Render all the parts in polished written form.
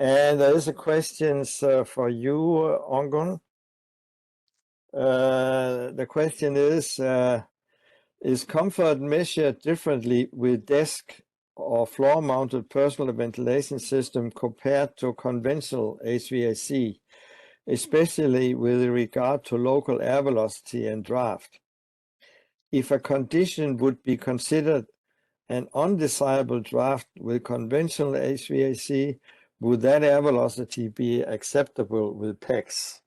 And there is a question for you, Ongun. The question is comfort measured differently with desk or floor-mounted personal ventilation system compared to conventional HVAC, especially with regard to local air velocity and draft? If a condition would be considered an undesirable draft with conventional HVAC, would that air velocity be acceptable with PECS?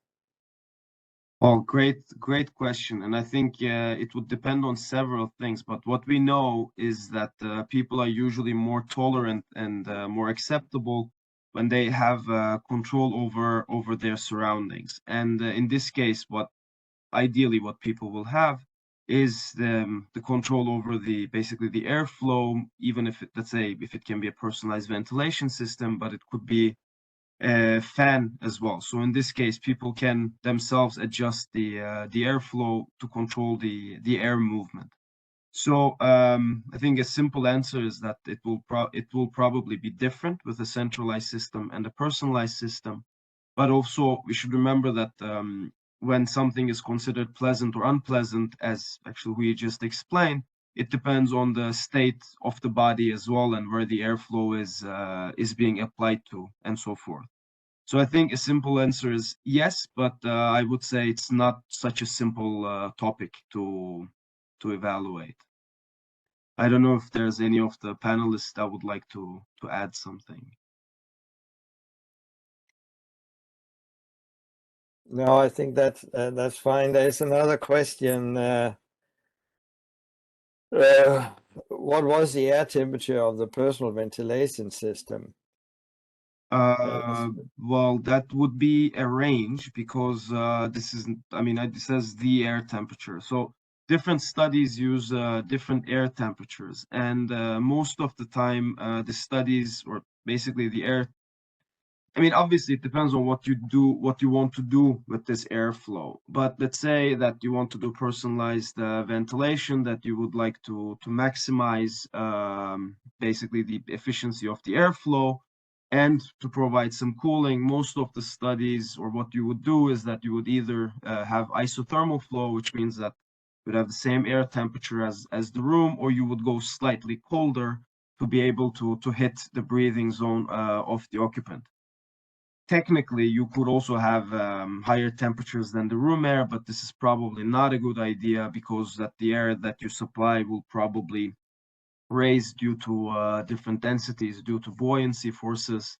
Well, great question. And I think it would depend on several things. But what we know is that people are usually more tolerant and more acceptable when they have control over their surroundings. And in this case, ideally what people will have is the control over basically the airflow, even if let's say if it can be a personalized ventilation system, but it could be fan as well. So in this case, people can themselves adjust the airflow to control the air movement. So I think a simple answer is that it will probably be different with a centralized system and a personalized system. But also we should remember that when something is considered pleasant or unpleasant, as actually we just explained, it depends on the state of the body as well and where the airflow is being applied to and so forth. So I think a simple answer is yes, but I would say it's not such a simple topic to evaluate. I don't know if there's any of the panelists that would like to add something. No, I think that's fine. There's another question. What was the air temperature of the personal ventilation system? Well, that would be a range because this isn't, I mean, it says the air temperature. So different studies use different air temperatures. And most of the time, the studies or basically the air, I mean, obviously it depends on what you want to do with this airflow. But let's say that you want to do personalized ventilation, that you would like to maximize basically the efficiency of the airflow and to provide some cooling. Most of the studies, or what you would do, is that you would either have isothermal flow, which means that you would have the same air temperature as the room, or you would go slightly colder to be able to hit the breathing zone of the occupant. Technically, you could also have higher temperatures than the room air, but this is probably not a good idea because the air that you supply will probably raise due to different densities, due to buoyancy forces.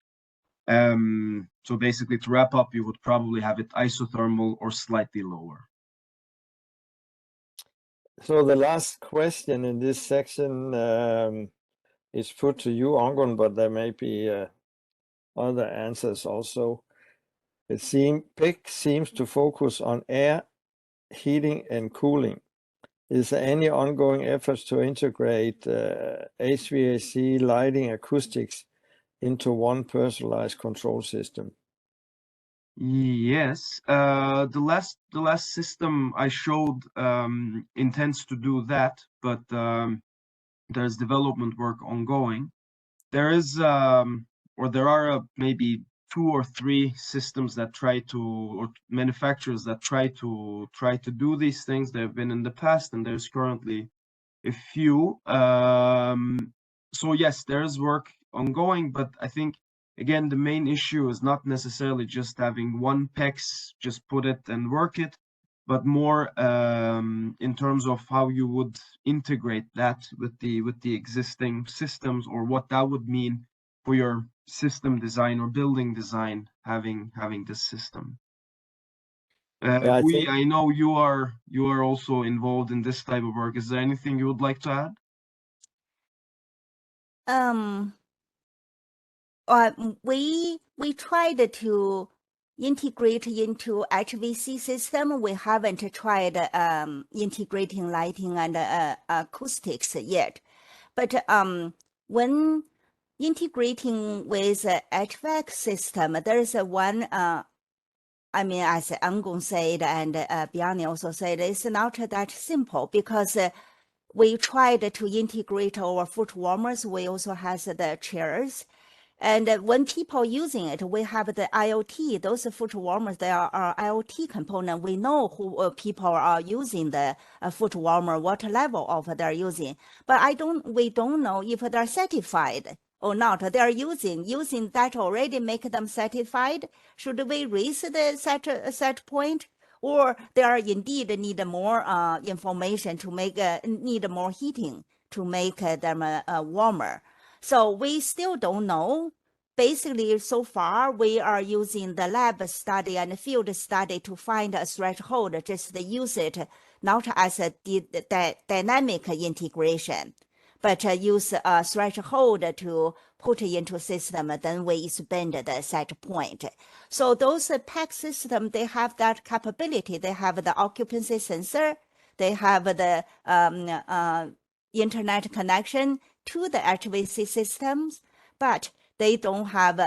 So basically, to wrap up, you would probably have it isothermal or slightly lower. So the last question in this section is put to you, Ongun, but there may be other answers also. PECS seems to focus on air, heating, and cooling. Is there any ongoing efforts to integrate HVAC, lighting, acoustics into one personalized control system? Yes, the last system I showed intends to do that, but there's development work ongoing. There is or there are maybe 2 or 3 systems that try to, or manufacturers that try to do these things. There have been in the past, and there's currently a few. So yes, there is work ongoing, but I think again the main issue is not necessarily just having one PECS, just put it and work it, but more in terms of how you would integrate that with the existing systems, or what that would mean for your system design or building design, having this system. I know you are also involved in this type of work. Is there anything you would like to add? We tried to integrate into HVC system. We haven't tried integrating lighting and acoustics yet. But when integrating with HVAC system, there's one, I mean, as Ongun said, and Bjarne also said, it's not that simple because we tried to integrate our foot warmers. We also has the chairs. And when people using it, we have the IoT, those foot warmers, they are IoT component. We know who people are using the foot warmer, what level of they're using. But we don't know if they're certified or not. They're using that already make them certified. Should we raise the set point? Or they are indeed need more information to make, need more heating to make them warmer. So we still don't know. Basically, so far, we are using the lab study and field study to find a threshold, just use it not as a dynamic integration, but use a threshold to put into system, then we expand the set point. So those PECS system, they have that capability. They have the occupancy sensor. They have the internet connection to the HVAC systems, but they don't have,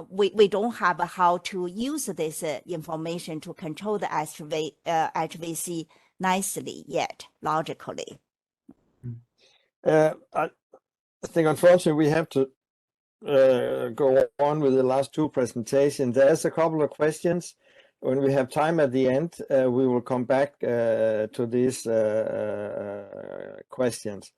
we don't have how to use this information to control the HVAC nicely yet, logically. I think, unfortunately, we have to go on with the last two presentations. There's a couple of questions. When we have time at the end, we will come back to these questions.